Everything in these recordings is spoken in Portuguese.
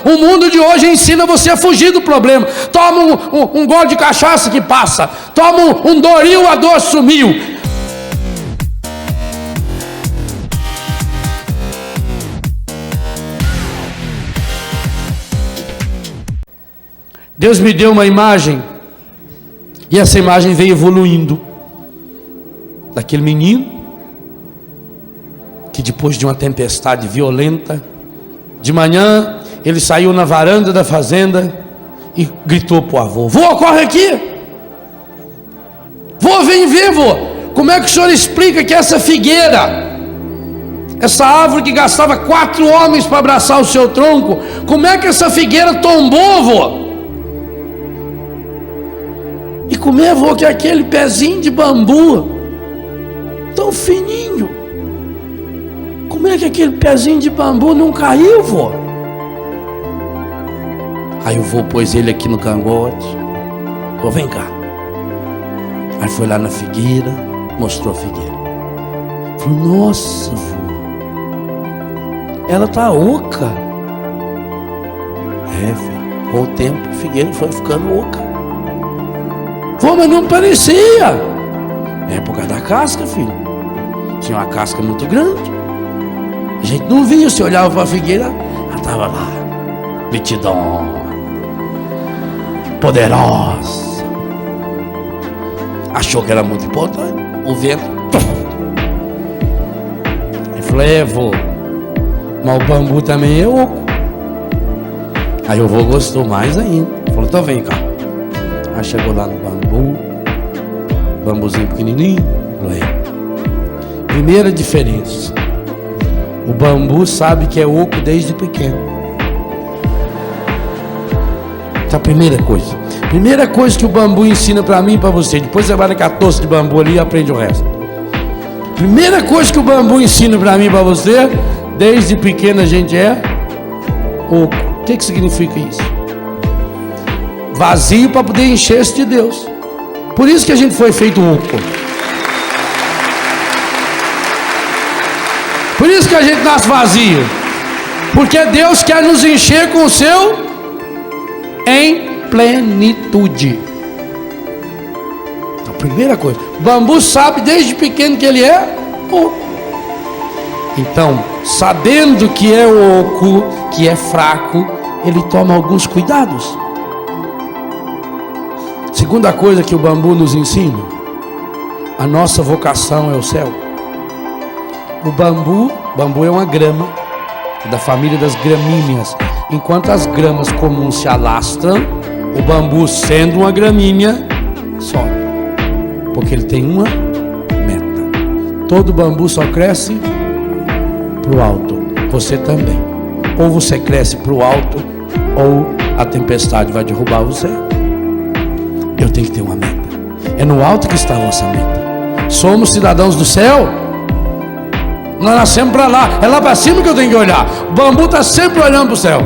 O mundo de hoje ensina você a fugir do problema. Toma um gole de cachaça que passa. Toma um Doril, a dor sumiu. Deus me deu uma imagem, e essa imagem veio evoluindo, daquele menino, que depois de uma tempestade violenta, de manhã, ele saiu na varanda da fazenda, e gritou para o avô: vô, corre aqui, vô, vem ver, vô, como é que o senhor explica que essa figueira, essa árvore que gastava 4 homens para abraçar o seu tronco, como é que essa figueira tombou, vô? E como é, vô, que aquele pezinho de bambu, tão fininho, como é que aquele pezinho de bambu não caiu, vô? Aí o vô pôs ele aqui no cangote: vô, vem cá. Aí foi lá na figueira, mostrou a figueira. Falou: nossa, vô, ela tá oca. Filho, com o tempo a figueira foi ficando oca. Vô, mas não parecia. É por causa da casca, filho. Tinha uma casca muito grande. A gente não via, se olhava para a figueira, ela estava lá, nitidão, poderosa. Achou que era muito importante. O vento. Ele falou: vô, mas o bambu também é oco. Aí o vô gostou mais ainda. Falou: então vem cá. Aí chegou lá no bambu, bambuzinho pequenininho. Primeira diferença: o bambu sabe que é oco desde pequeno. Então, a primeira coisa que o bambu ensina para mim e para você, depois você vai na catorce de bambu ali e aprende o resto. Primeira coisa que o bambu ensina para mim e para você, desde pequeno a gente é oco. O que significa isso? Vazio para poder encher-se de Deus. Por isso que a gente foi feito oco. Por isso que a gente nasce vazio. Porque Deus quer nos encher com o seu em plenitude. Então, primeira coisa, o bambu sabe desde pequeno que ele é oco. Então, sabendo que é oco, que é fraco, ele toma alguns cuidados. Segunda coisa que o bambu nos ensina: a nossa vocação é o céu. O bambu é uma grama, da família das gramíneas. Enquanto as gramas comuns se alastram, o bambu, sendo uma gramínea, sobe, porque ele tem uma meta. Todo bambu só cresce para o alto. Você também. Ou você cresce para o alto, ou a tempestade vai derrubar você. Eu tenho que ter uma meta. É no alto que está a nossa meta. Somos cidadãos do céu. Nós nascemos para lá. É lá para cima que eu tenho que olhar. O bambu está sempre olhando para o céu,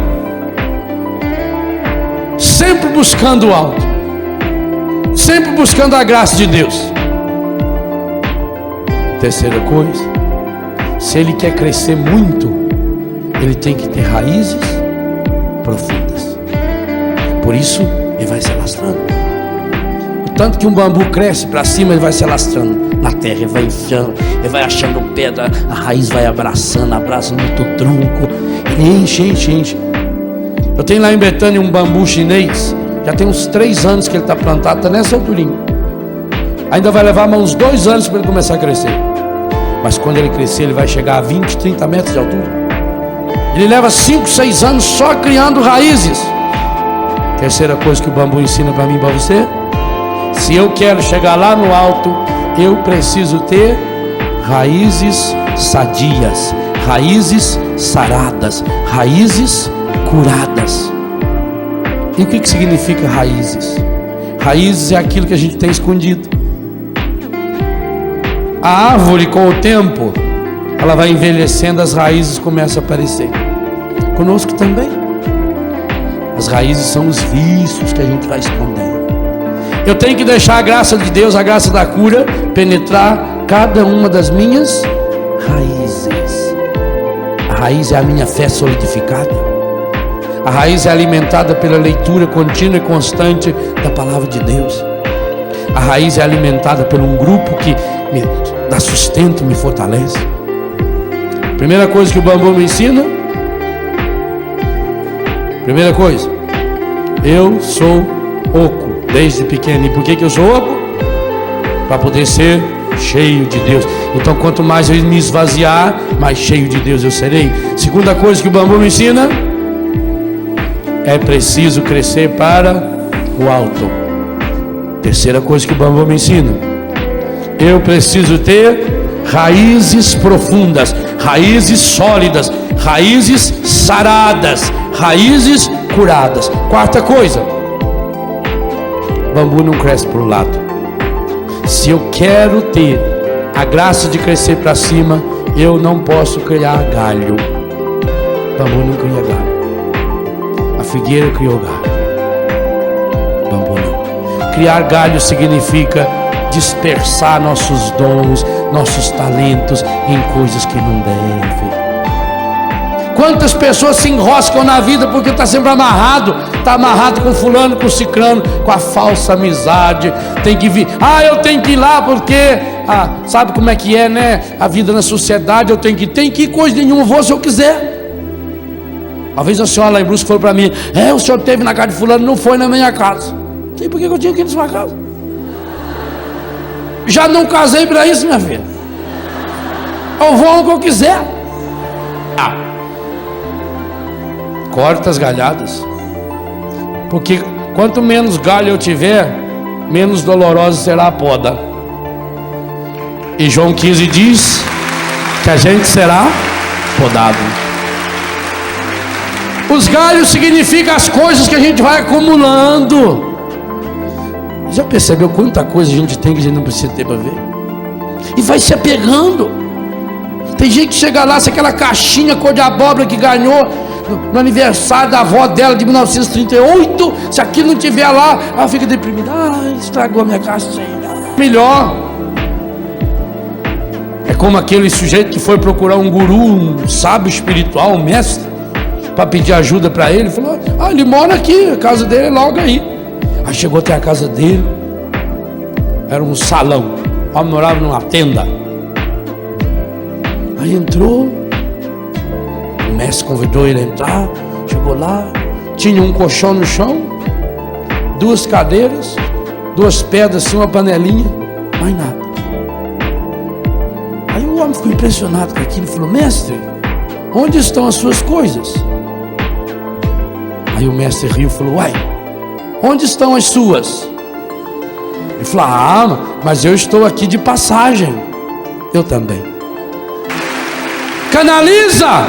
sempre buscando o alto, sempre buscando a graça de Deus. Terceira coisa: se ele quer crescer muito, ele tem que ter raízes profundas. Por isso ele vai se alastrando. Tanto que um bambu cresce para cima, ele vai se alastrando na terra, ele vai enfiando, ele vai achando pedra, a raiz vai abraça muito o tronco, ele enche. Eu tenho lá em Betânia um bambu chinês, já tem uns 3 anos que ele está plantado, está nessa alturinha. Ainda vai levar mais uns 2 anos para ele começar a crescer. Mas quando ele crescer, ele vai chegar a 20, 30 metros de altura. Ele leva 5, 6 anos só criando raízes. Terceira coisa que o bambu ensina para mim e para você: se eu quero chegar lá no alto, eu preciso ter raízes sadias, raízes saradas, raízes curadas. E o que significa raízes? Raízes é aquilo que a gente tem escondido. A árvore, com o tempo, ela vai envelhecendo, as raízes começam a aparecer. Conosco também. As raízes são os vícios que a gente vai escondendo. Eu tenho que deixar a graça de Deus, a graça da cura, penetrar cada uma das minhas raízes. A raiz é a minha fé solidificada. A raiz é alimentada pela leitura contínua e constante da palavra de Deus. A raiz é alimentada por um grupo que me dá sustento, me fortalece. Primeira coisa que o bambu me ensina. Primeira coisa, eu sou oco desde pequeno. E por que eu sou oco? Para poder ser cheio de Deus. Então quanto mais eu me esvaziar, mais cheio de Deus eu serei. Segunda coisa que o bambu me ensina, é preciso crescer para o alto. Terceira coisa que o bambu me ensina, eu preciso ter raízes profundas, raízes sólidas, raízes saradas, raízes curadas. Quarta coisa, bambu não cresce para o lado. Se eu quero ter a graça de crescer para cima, eu não posso criar galho. Bambu não cria galho. A figueira criou galho. Bambu não. Criar galho significa dispersar nossos dons, nossos talentos em coisas que não devem. Quantas pessoas se enroscam na vida porque está sempre amarrado, está amarrado com fulano, com cicrano, com a falsa amizade, tem que vir, eu tenho que ir lá porque, sabe como é que é, né, a vida na sociedade, eu tenho que ir coisa nenhuma, vou se eu quiser. Uma vez a senhora lá em Brusque falou para mim, o senhor esteve na casa de fulano, não foi na minha casa. Não sei por que eu tinha que ir na sua casa. Já não casei para isso, minha filha. Eu vou onde eu quiser. Corta as galhadas, porque quanto menos galho eu tiver, menos dolorosa será a poda. E João 15 diz que a gente será podado. Os galhos significam as coisas que a gente vai acumulando. Já percebeu quanta coisa a gente tem que a gente não precisa ter para ver? E vai se apegando. Tem gente que chega lá, se aquela caixinha cor de abóbora que ganhou no aniversário da avó dela de 1938, se aquilo não tiver lá, ela fica deprimida. Estragou a minha caixinha. Melhor. É como aquele sujeito que foi procurar um guru, um sábio espiritual, um mestre, para pedir ajuda para ele. Falou, ele mora aqui, a casa dele é logo aí. Aí chegou até a casa dele, era um salão, o homem morava numa tenda. Aí entrou, o mestre convidou ele a entrar, chegou lá, tinha um colchão no chão, 2 cadeiras, 2 pedras assim, uma panelinha, mais nada. Aí o homem ficou impressionado com aquilo e falou, mestre, onde estão as suas coisas? Aí o mestre riu e falou, onde estão as suas? Ele falou, mas eu estou aqui de passagem. Eu também. Canaliza.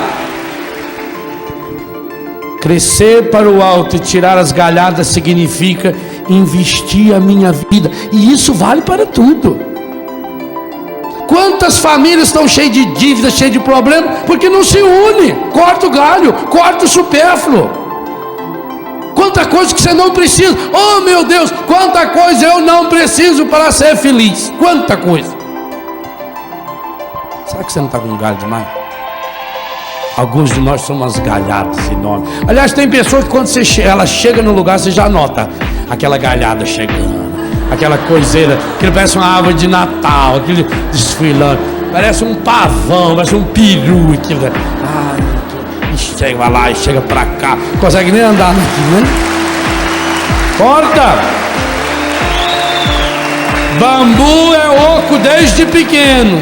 Crescer para o alto e tirar as galhadas significa investir a minha vida. E isso vale para tudo. Quantas famílias estão cheias de dívidas, cheias de problemas, porque não se une. Corta o galho, corta o supérfluo. Quanta coisa que você não precisa. Oh meu Deus, quanta coisa eu não preciso para ser feliz. Quanta coisa. Será que você não está com galho demais? Alguns de nós somos galhadas enormes. Aliás, tem pessoas que quando ela chega no lugar, você já nota aquela galhada chegando, aquela coiseira, que parece uma árvore de Natal, aquele desfilando, parece um pavão, parece um peru, aquilo. E chega lá e chega pra cá, não consegue nem andar naquilo, né? Corta! Bambu é oco desde pequeno,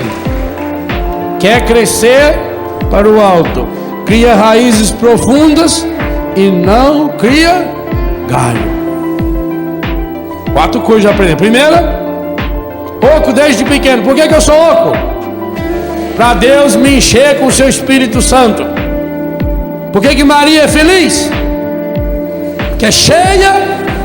quer crescer para o alto, cria raízes profundas e não cria galho. 4 coisas já aprendi. Primeira, oco desde pequeno. Por que eu sou oco? Para Deus me encher com o seu Espírito Santo. Por que Maria é feliz? Que é cheia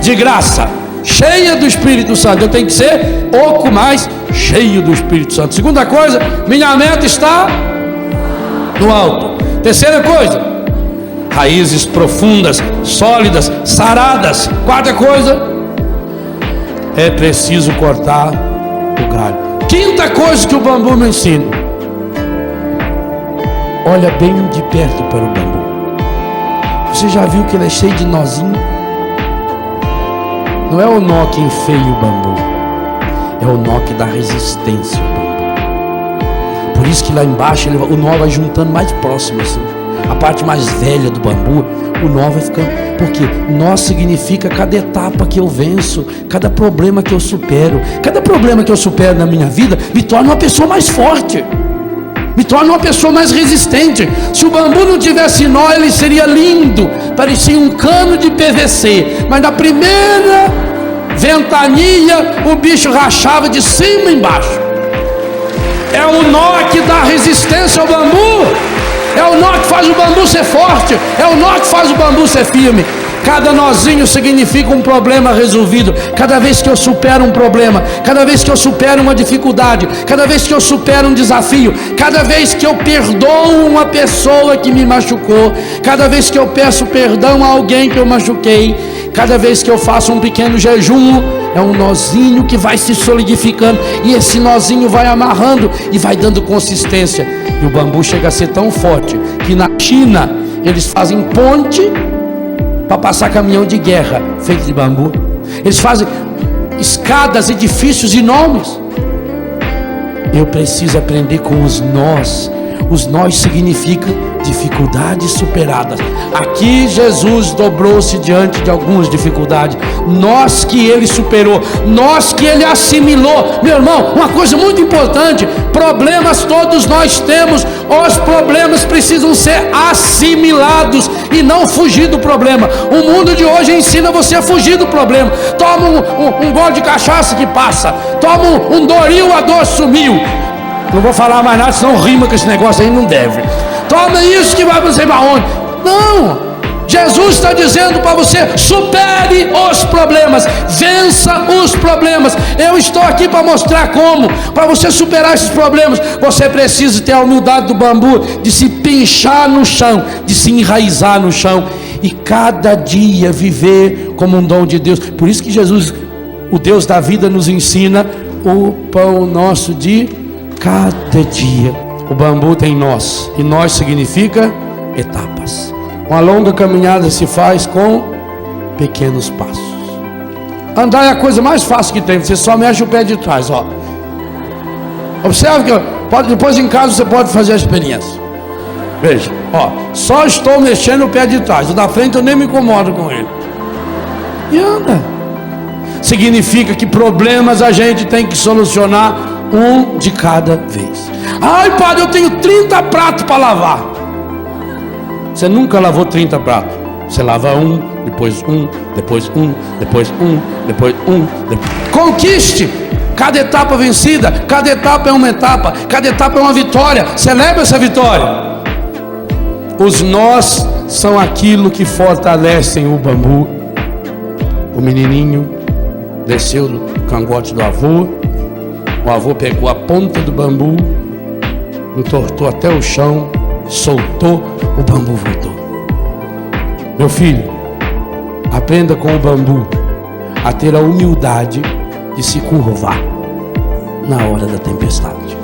de graça, cheia do Espírito Santo. Eu tenho que ser oco, mais cheio do Espírito Santo. Segunda coisa, minha meta está no alto. Terceira coisa, raízes profundas, sólidas, saradas. Quarta coisa, é preciso cortar o galho. Quinta coisa que o bambu me ensina, olha bem de perto para o bambu. Você já viu que ele é cheio de nozinho? Não é o nó que enfeia o bambu, é o nó que dá resistência ao bambu. Por isso que lá embaixo o nó vai juntando mais próximo assim. A parte mais velha do bambu, o nó vai ficando. Porque nó significa cada etapa que eu venço, cada problema que eu supero. Cada problema que eu supero na minha vida me torna uma pessoa mais forte, me torna uma pessoa mais resistente. Se o bambu não tivesse nó, ele seria lindo, parecia um cano de PVC, mas na primeira ventania o bicho rachava de cima embaixo. É o nó que dá resistência ao bambu, é o nó que faz o bambu ser forte, é o nó que faz o bambu ser firme. Cada nozinho significa um problema resolvido. Cada vez que eu supero um problema, cada vez que eu supero uma dificuldade, cada vez que eu supero um desafio, cada vez que eu perdoo uma pessoa que me machucou, cada vez que eu peço perdão a alguém que eu machuquei, cada vez que eu faço um pequeno jejum, é um nozinho que vai se solidificando, e esse nozinho vai amarrando e vai dando consistência. E o bambu chega a ser tão forte que na China eles fazem ponte para passar caminhão de guerra feito de bambu. Eles fazem escadas, edifícios enormes. Eu preciso aprender com os nós. Os nós significam dificuldades superadas. Aqui Jesus dobrou-se diante de algumas dificuldades, nós que ele superou, nós que ele assimilou. Meu irmão, uma coisa muito importante: problemas todos nós temos, os problemas precisam ser assimilados e não fugir do problema. O mundo de hoje ensina você a fugir do problema. Toma um gole de cachaça que passa, toma um Doril, a dor sumiu. Não vou falar mais nada, senão rima com esse negócio aí, não deve. Toma isso que vai você para onde? Não! Jesus está dizendo para você: supere os problemas, vença os problemas. Eu estou aqui para mostrar como. Para você superar esses problemas, você precisa ter a humildade do bambu, de se pinchar no chão, de se enraizar no chão, e cada dia viver como um dom de Deus. Por isso que Jesus, o Deus da vida, nos ensina o pão nosso de cada dia. O bambu tem nós, e nós significa etapas. Uma longa caminhada se faz com pequenos passos. Andar é a coisa mais fácil que tem. Você só mexe o pé de trás, ó. Observe que depois em casa você pode fazer a experiência. Veja, ó, só estou mexendo o pé de trás. O da frente eu nem me incomodo com ele. E anda. Significa que problemas a gente tem que solucionar um de cada vez. Ai, padre, eu tenho 30 pratos para lavar. Você nunca lavou 30 pratos. Você lava um, depois um, depois um, depois um, depois um. Conquiste cada etapa vencida. Cada etapa é uma etapa, cada etapa é uma vitória. Celebre essa vitória. Os nós são aquilo que fortalecem o bambu. O menininho desceu do cangote do avô. O avô pegou a ponta do bambu, entortou até o chão, soltou, o bambu voltou. Meu filho, aprenda com o bambu a ter a humildade de se curvar na hora da tempestade.